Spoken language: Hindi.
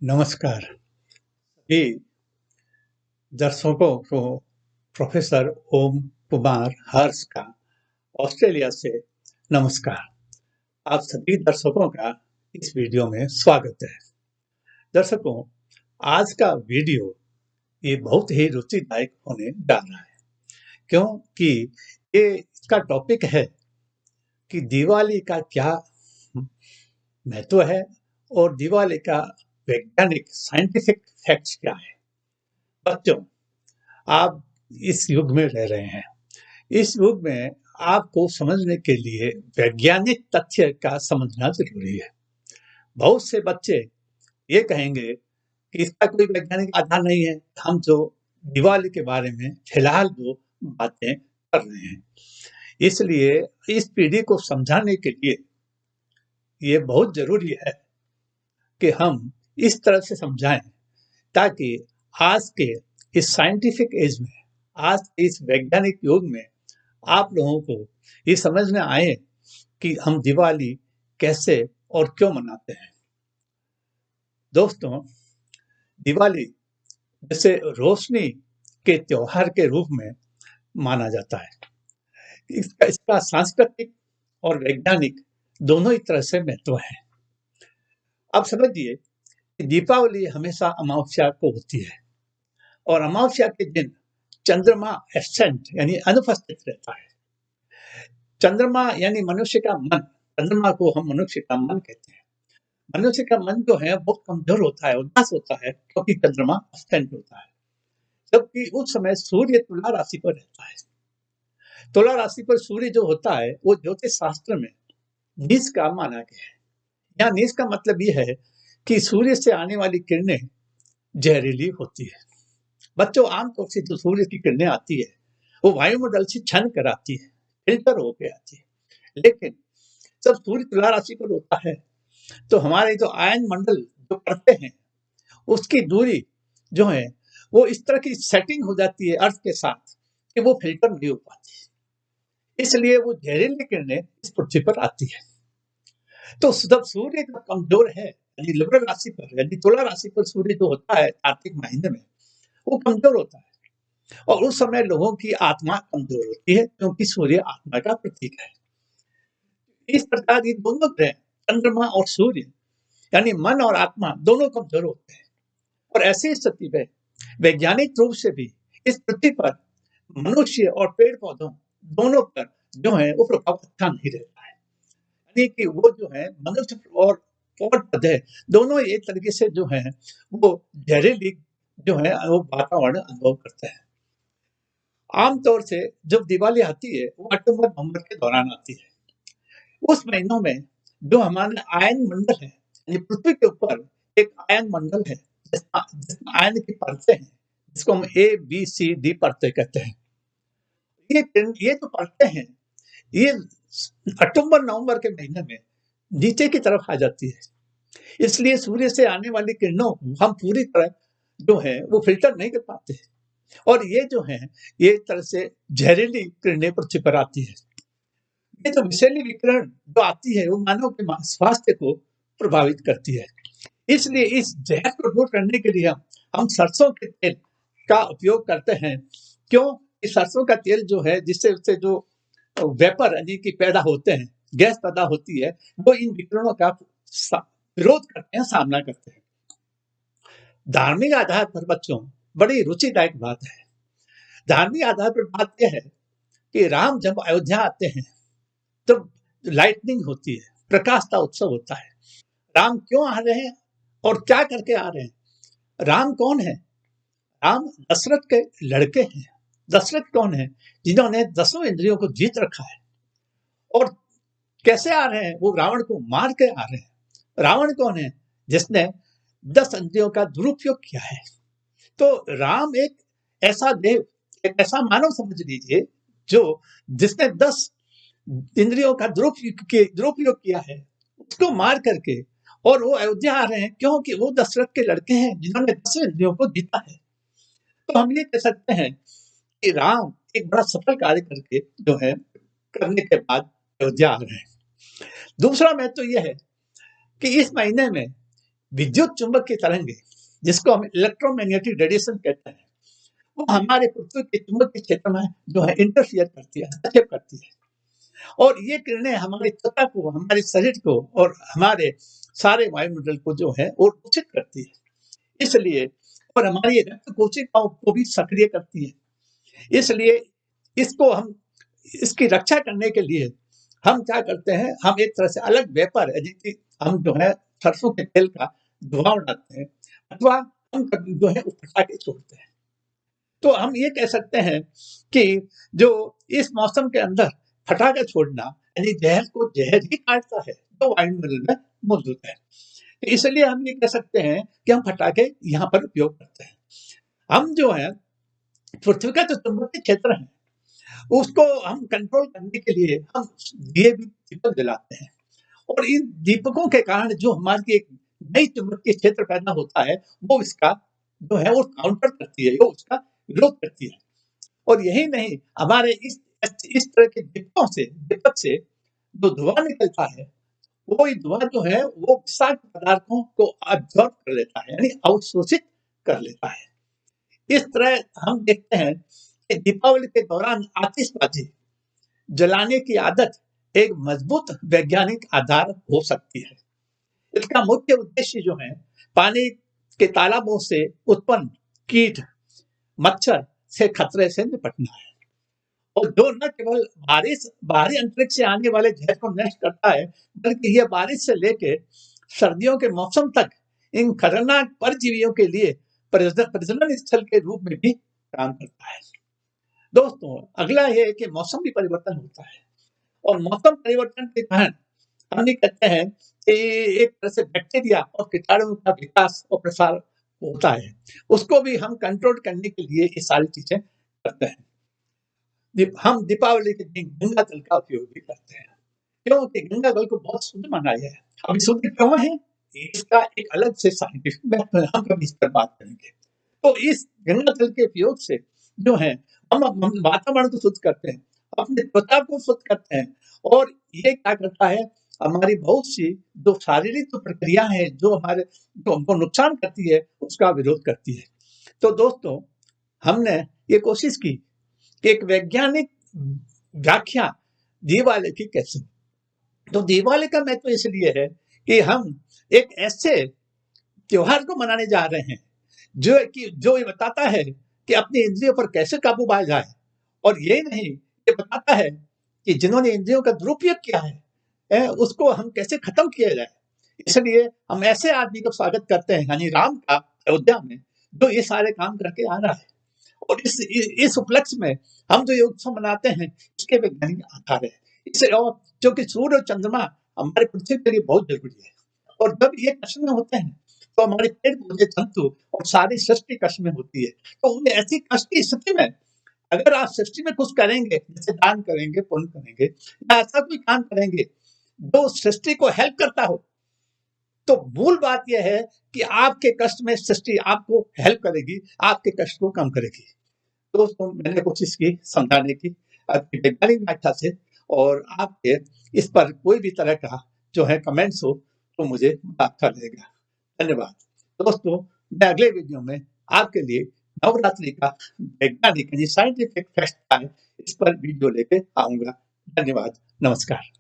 नमस्कार। सभी दर्शकों को प्रोफेसर ओम कुमार हर्ष का ऑस्ट्रेलिया से नमस्कार। आप सभी दर्शकों का इस वीडियो में स्वागत है। दर्शकों, आज का वीडियो ये बहुत ही रुचिदायक होने जा रहा है, क्योंकि ये इसका टॉपिक है कि दिवाली का क्या महत्व है और दिवाली का वैज्ञानिक साइंटिफिक फैक्ट्स क्या है। बच्चों, आप इस युग में रह रहे हैं। इस युग में आपको समझने के लिए वैज्ञानिक तथ्य का समझना जरूरी है। बहुत से बच्चे ये कहेंगे कि इसका कोई वैज्ञानिक आधार नहीं है। हम जो दिवाली के बारे में फिलहाल जो बातें कर रहे हैं, इसलिए इस पीढ़ी को समझाने के लिए ये बहुत जरूरी है कि हम इस तरह से समझाएं ताकि आज के इस साइंटिफिक एज में, आज के इस वैज्ञानिक युग में आप लोगों को ये समझ में आए कि हम दिवाली कैसे और क्यों मनाते हैं। दोस्तों, दिवाली जैसे रोशनी के त्योहार के रूप में माना जाता है। इसका सांस्कृतिक और वैज्ञानिक दोनों ही तरह से महत्व है। आप समझिए कि दीपावली हमेशा अमावस्या को होती है और अमावस्या के दिन चंद्रमा एब्सेंट यानी अनुपस्थित रहता है। चंद्रमा यानी मनुष्य का मन, चंद्रमा को हम मनुष्य का मन कहते हैं। मनुष्य का मन जो है बहुत कमजोर होता है, उदास होता है, क्योंकि चंद्रमा एब्सेंट होता है। जबकि उस समय सूर्य तुला राशि पर रहता है। तुला राशि पर सूर्य जो होता है वो ज्योतिष शास्त्र में नीच का माना गया है। यहाँ नीच का मतलब ये है कि सूर्य से आने वाली किरणें जहरीली होती है। बच्चों, आमतौर से जो सूर्य की किरणें आती है वो वायुमंडल से छन कर आती है, फिल्टर होकर आती है। लेकिन जब सूर्य तुला राशि पर होता है तो हमारे जो आयन मंडल जो परतें हैं उसकी दूरी जो है वो इस तरह की सेटिंग हो जाती है अर्थ के साथ कि वो फिल्टर नहीं हो पाती, इसलिए वो जहरीली किरणें इस पृथ्वी पर आती है। तो जब सूर्य का कमजोर है यानी लिबरल राशि पर यानी तुला राशि पर सूर्य जो होता है कार्तिक महीने में वो कमजोर होता है और उस समय लोगों की आत्मा कमजोर होती है, क्योंकि सूर्य आत्मा का प्रतीक है। इस प्रकार ये दोनों ग्रह चंद्रमा और सूर्य यानी मन और आत्मा दोनों कमजोर होते हैं और ऐसी स्थिति में वैज्ञानिक रूप से भी इस पृथ्वी पर मनुष्य और पेड़ पौधों दोनों पर जो है वो प्रभाव अच्छा नहीं रहता है। यानी कि वो जो है मनुष्य और पौधे दोनों एक तरीके से जो है वो जहरीली जो है वो वातावरण अनुभव करते हैं। आमतौर से जब दिवाली आती है वो अक्टूबर नवंबर के दौरान आती है। उस महीनों में जो हमारे आयन मंडल है यानी पृथ्वी के ऊपर एक आयन मंडल है जिसमें आयन की परतें हैं, जिसको हम ए बी सी डी परतें कहते हैं। ये जो परतें हैं ये अक्टूबर नवंबर के महीने में नीचे की तरफ आ जाती है, इसलिए सूर्य से आने वाली किरणों को हम पूरी तरह जो है वो फिल्टर नहीं कर पाते और ये जो है ये एक तरह से जहरीली किरणें पृथ्वी पर आती है। ये जो विषैली विकिरण जो आती है वो मानव के स्वास्थ्य को प्रभावित करती है। इसलिए इस जहर को दूर करने के लिए हम सरसों के तेल का उपयोग करते हैं। क्यों? इस सरसों का तेल जो है जिससे उससे जो वेपर यानी कि पैदा होते हैं, गैस पैदा होती है, वो इन विकिरणों का विरोध करते हैं, सामना करते हैं। धार्मिक आधार पर बच्चों बड़ी रुचिदायक बात है। धार्मिक आधार पर बात यह है कि राम जब अयोध्या आते हैं तो लाइटनिंग होती है, प्रकाश का उत्सव होता है। राम क्यों आ रहे हैं और क्या करके आ रहे हैं? राम कौन है? राम दशरथ के लड़के हैं। दशरथ कौन है? जिन्होंने 10 इंद्रियों को जीत रखा है। और कैसे आ रहे हैं? वो रावण को मार के आ रहे हैं। रावण कौन है? जिसने 10 इंद्रियों का दुरुपयोग किया है। तो राम एक ऐसा देव, एक ऐसा मानव समझ लीजिए जो जिसने 10 इंद्रियों का दुरुपयोग किया है, उसको मार करके, और वो अयोध्या आ रहे हैं क्योंकि वो दशरथ के लड़के हैं जिन्होंने 10 इंद्रियों को जीता है। तो हम ये कह सकते हैं कि राम एक बड़ा सफल कार्य करके जो है करने के बाद अयोध्या आ रहे हैं। दूसरा महत्व तो यह है कि इस महीने में विद्युत चुंबक की तरंगे, जिसको हम इलेक्ट्रोमैग्नेटिक रेडिएशन कहते हैं, वो हमारे पृथ्वी के चुंबकीय क्षेत्र में जो है इंटरफियर करती है, हस्तक्षेप करती है। और ये किरणें हमारी त्वचा को, हमारे शरीर को और हमारे सारे वायुमंडल को जो है वो दूषित करती है। इसलिए और हमारी रक्त कोशिकाओं को भी सक्रिय करती है। इसलिए इसको हम इसकी रक्षा करने के लिए हम क्या करते हैं, हम एक तरह से अलग वेपर यानी कि हम जो है सरसों के तेल का धुआं उड़ाते हैं, अथवा हम कभी जो है वो पटाखे छोड़ते हैं। तो हम ये कह सकते हैं कि जो इस मौसम के अंदर पटाखा छोड़ना यानी जहर को जहर ही काटता है, जो वायुमंडल में मौजूद है। तो इसलिए हम ये कह सकते हैं कि हम पटाखे यहाँ पर उपयोग करते हैं। हम जो है पृथ्वी का जो चुंबकीय क्षेत्र है, उसको हम कंट्रोल करने के लिए हम दिए भी दीपक जलाते हैं, और इन दीपकों के कारण जो हमारी एक नई चुंबकीय क्षेत्र पैदा होता है, वो इसका जो है वो काउंटर करती है, वो उसका विरोध करती है। और यही नहीं, हमारे इस तरह के दीपक से जो धुआं निकलता है, वो धुआं जो है वो विषाक्त पदार्थों को अब्जॉर्ब कर लेता है, यानी अवशोषित कर लेता है। इस तरह हम देखते हैं कि दीपावली के दौरान आतिशबाजी जलाने की आदत एक मजबूत वैज्ञानिक आधार हो सकती है। इसका मुख्य उद्देश्य जो है पानी के तालाबों से उत्पन्न कीट, मच्छर से खतरे से निपटना है, और जो न केवल बाहरी अंतरिक्ष से आने वाले जहर को नष्ट करता है, बल्कि यह बारिश से लेकर सर्दियों के मौसम तक इन खतरनाक परजीवियों के लिए प्रजनन स्थल के रूप में भी काम करता है। दोस्तों, अगला ये है कि मौसम भी परिवर्तन होता है, और मौसम परिवर्तन के कारण हम ये कहते हैं कि एक तरह से बैक्टीरिया और कीटाणुओं का विकास और प्रसार होता है, उसको भी हम कंट्रोल करने के लिए ये सारी चीजें करते हैं। हम दीपावली के दिन गंगा जल का उपयोग भी करते हैं, क्योंकि गंगा जल को बहुत शुद्ध माना गया है। अब शुद्ध क्यों है, इसका एक अलग से साइंटिफिक हम कभी इस पर बात करेंगे। तो इस गंगा जल के उपयोग से जो है हम वातावरण को शुद्ध करते हैं, अपने त्वचा को शुद्ध करते हैं, और ये क्या करता है, हमारी बहुत सी जो शारीरिक जो प्रक्रिया है जो हमको नुकसान करती है, उसका विरोध करती है। तो दोस्तों, हमने ये कोशिश की कि एक वैज्ञानिक व्याख्या दिवाली की कैसे। तो दिवाली का महत्व इसलिए है कि हम एक ऐसे त्योहार को मनाने जा रहे हैं जो ये बताता है कि अपनी इंद्रियों पर कैसे काबू पाया जाए, और ये नहीं, ये बताता है कि जिन्होंने इंद्रियों का दुरुपयोग किया है, उसको हम कैसे खत्म किया जाए। इसलिए हम ऐसे आदमी का स्वागत करते हैं, यानी राम का, अयोध्या में, जो ये सारे काम करके आ रहा है। और इस उपलक्ष्य में हम जो ये उत्सव मनाते हैं, इसके वैज्ञानिक आधार है। इससे और जो कि सूर्य और चंद्रमा हमारे पृथ्वी के लिए बहुत जरूरी है, और जब ये कष्ट में होते हैं, तो हमारे पेड़ पौधे, जंतु और सारी सृष्टि कष्ट में होती है। तो उन्हें ऐसी कष्ट की स्थिति में अगर आप सृष्टि में कुछ करेंगे, जैसे दान करेंगे, पुण्य करेंगे, या ऐसा कोई काम करेंगे जो सृष्टि को हेल्प करता हो, तो मूल बात यह है कि आपके कष्ट में सृष्टि आपको हेल्प करेगी, आपके कष्ट को कम करेगी। दोस्तों, मैंने कोशिश की समझाने की आपकी वैज्ञानिक व्याख्या से, और आपके इस पर कोई भी तरह का जो है कमेंट्स हो तो मुझे अच्छा लगेगा। धन्यवाद। दोस्तों, मैं अगले वीडियो में आपके लिए नवरात्रि का वैज्ञानिक यानी साइंटिफिक फैक्ट इस पर वीडियो लेके आऊंगा। धन्यवाद। नमस्कार।